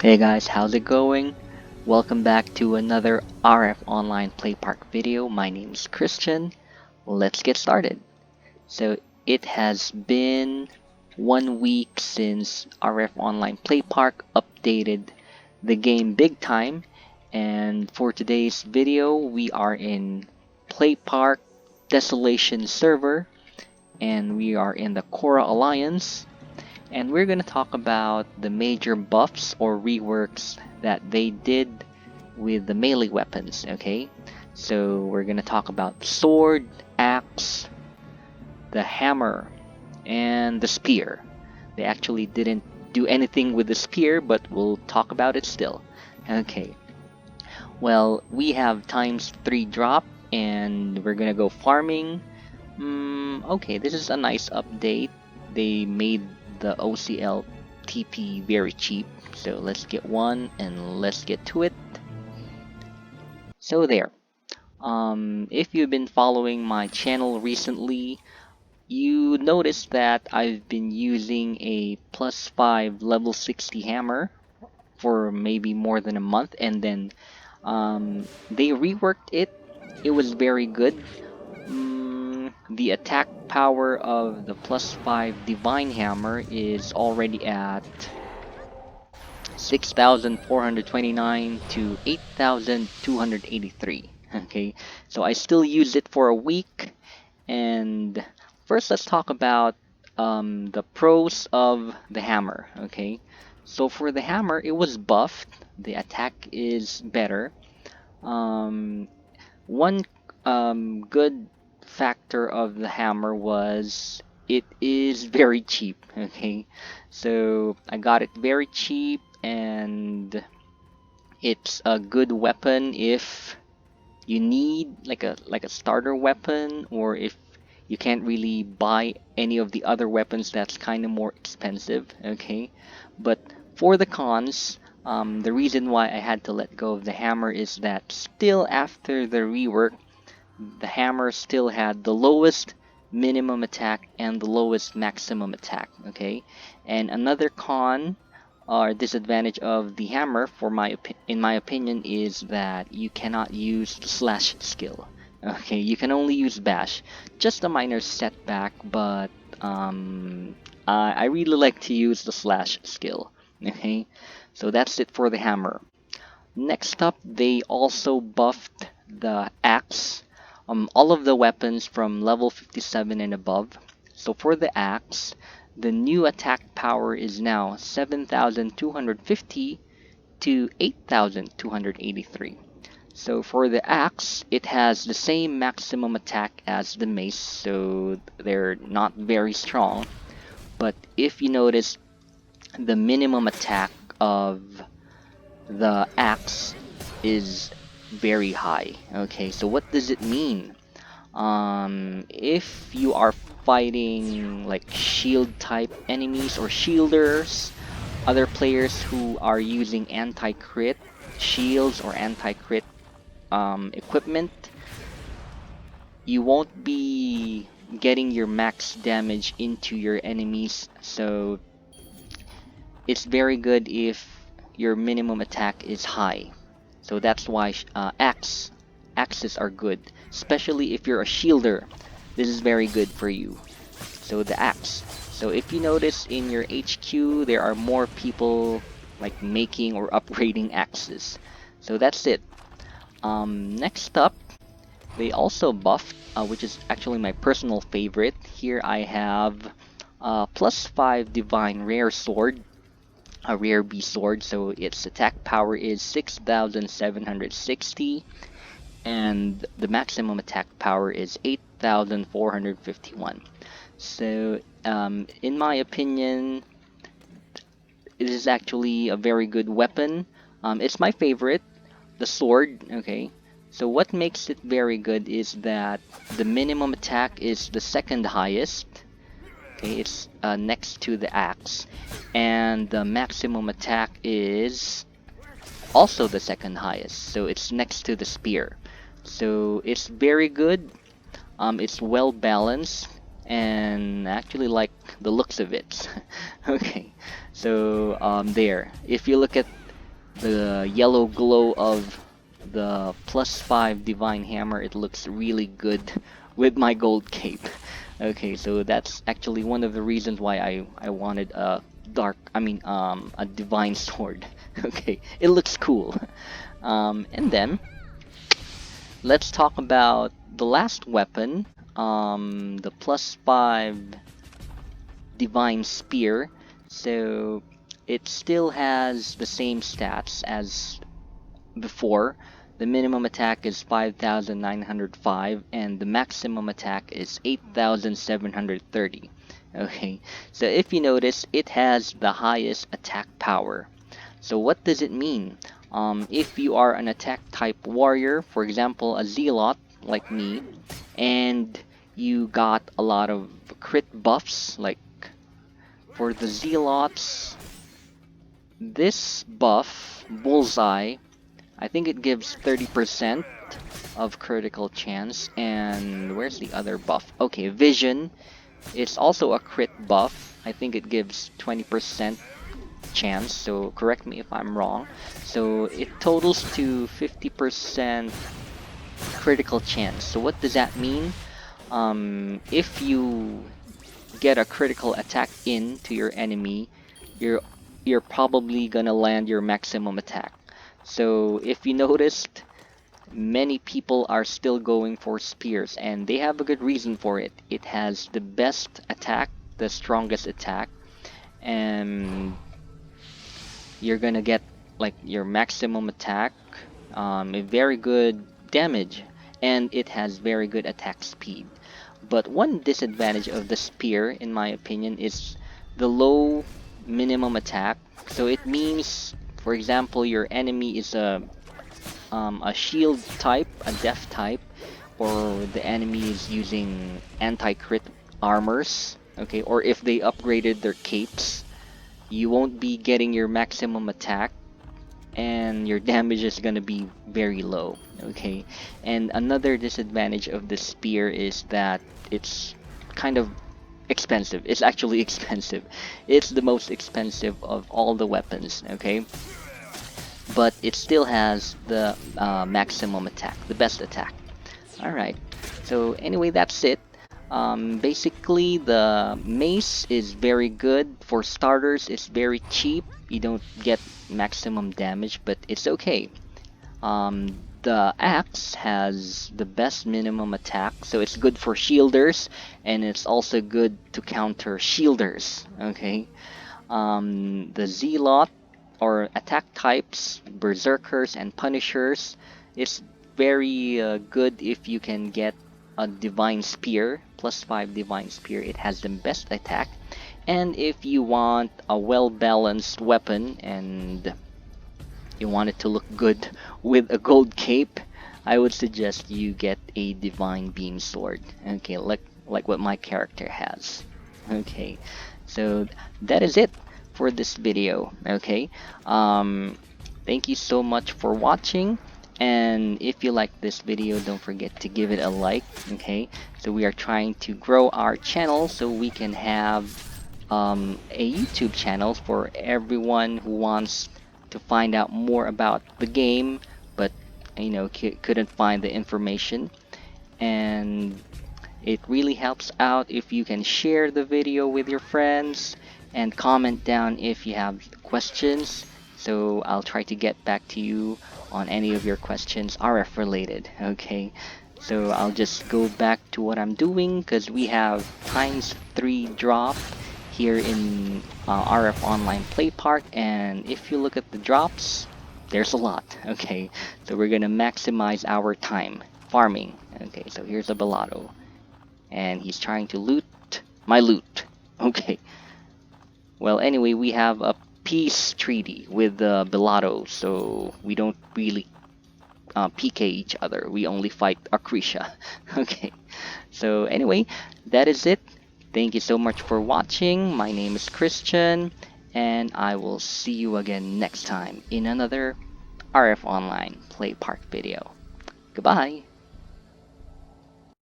Hey guys, how's it going? Welcome back to another RF Online PlayPark video. My name is Christian. Let's get started. So it has been 1 week since RF Online PlayPark updated the game big time, and for today's video we are in PlayPark Desolation server and we are in the Korra Alliance. And we're going to talk about the major buffs or reworks that they did with the melee weapons, okay? So we're going to talk about the sword, axe, the hammer, and the spear. They actually didn't do anything with the spear, but we'll talk about it still. Okay, well, we have ×3 drop, and we're going to go farming. Okay, this is a nice update. They made the OCL TP very cheap, so let's get one and let's get to it. So there. If you've been following my channel recently, you noticed that I've been using a +5 level 60 hammer for maybe more than a month, and then they reworked it. It was very good. The attack power of the +5 Divine Hammer is already at 6,429 to 8,283. Okay, so I still use it for a week. And first, let's talk about the pros of the hammer. Okay, so for the hammer, it was buffed. The attack is better. One good factor of the hammer was it is very cheap. Okay, so I got it very cheap, and it's a good weapon if you need like a starter weapon, or if you can't really buy any of the other weapons that's kind of more expensive. Okay, but for the cons, the reason why I had to let go of the hammer is that still after the rework, the hammer still had the lowest minimum attack and the lowest maximum attack. Okay, and another con or disadvantage of the hammer, in my opinion, is that you cannot use the slash skill. Okay, you can only use bash. Just a minor setback, but I really like to use the slash skill. Okay, so that's it for the hammer. Next up, they also buffed the axe. All of the weapons from level 57 and above. So for the axe, the new attack power is now 7,250 to 8,283. So for the axe, it has the same maximum attack as the mace, so they're not very strong. But if you notice, the minimum attack of the axe is very high. Okay, so what does it mean? If you are fighting like shield type enemies or shielders, other players who are using anti-crit shields or anti-crit equipment, you won't be getting your max damage into your enemies, so it's very good if your minimum attack is high. So that's why axes are good, especially if you're a shielder. This is very good for you. So the axe. So if you notice in your HQ, there are more people like making or upgrading axes. So that's it. Next up, they also buffed, which is actually my personal favorite. Here I have +5 Divine Rare Sword, a rare B sword, so its attack power is 6,760, and the maximum attack power is 8,451. So, in my opinion, it is actually a very good weapon. It's my favorite, the sword. Okay, so what makes it very good is that the minimum attack is the second highest. Okay, it's next to the axe, and the maximum attack is also the second highest, so it's next to the spear. So it's very good. It's well balanced, and I actually like the looks of it. Okay, so there. If you look at the yellow glow of the +5 divine hammer, it looks really good with my gold cape. Okay, so that's actually one of the reasons why I wanted a a divine sword. Okay, it looks cool. And then let's talk about the last weapon, the +5 divine spear. So it still has the same stats as before. The minimum attack is 5,905 and the maximum attack is 8,730. Okay, so if you notice, it has the highest attack power. So what does it mean? If you are an attack type warrior, for example a zealot like me, and you got a lot of crit buffs, like for the zealots, this buff, Bullseye, I think it gives 30% of critical chance. And where's the other buff? Okay, Vision. It's also a crit buff. I think it gives 20% chance, so correct me if I'm wrong. So it totals to 50% critical chance. So what does that mean? If you get a critical attack in to your enemy, you're probably gonna land your maximum attack. So if you noticed, many people are still going for spears, and they have a good reason for it. It has the best attack, the strongest attack, and you're gonna get like your maximum attack, a very good damage, and it has very good attack speed. But one disadvantage of the spear, in my opinion, is the low minimum attack. So it means, for example, your enemy is a shield type, a death type, or the enemy is using anti-crit armors, okay, or if they upgraded their capes, you won't be getting your maximum attack and your damage is gonna be very low, okay. And another disadvantage of the spear is that it's kind of expensive. It's actually expensive. It's the most expensive of all the weapons, okay, but it still has the maximum attack, the best attack. Alright, so anyway, that's it. Basically, the mace is very good. For starters, it's very cheap. You don't get maximum damage, but it's okay. The axe has the best minimum attack, so it's good for shielders, and it's also good to counter shielders, okay? The zealot, or attack types, berserkers and punishers, is very good if you can get a divine spear, +5 divine spear. It has the best attack. And if you want a well-balanced weapon and you want it to look good with a gold cape, I would suggest you get a divine beam sword, okay, like what my character has. Okay, so that is it for this video. Okay, thank you so much for watching, and if you like this video, don't forget to give it a like. Okay, so we are trying to grow our channel so we can have a YouTube channel for everyone who wants to find out more about the game, but couldn't find the information. And it really helps out if you can share the video with your friends and comment down if you have questions, so I'll try to get back to you on any of your questions RF related. Okay, so I'll just go back to what I'm doing because we have ×3 drop here in RF Online PlayPark, and if you look at the drops, there's a lot. Okay, so we're gonna maximize our time farming. Okay, so here's a Bellado, and he's trying to loot my loot. Okay, well, anyway, we have a peace treaty with the Bellado, so we don't really PK each other. We only fight Akrisha. Okay, so anyway, that is it. Thank you so much for watching. My name is Christian, and I will see you again next time in another RF Online PlayPark video. Goodbye!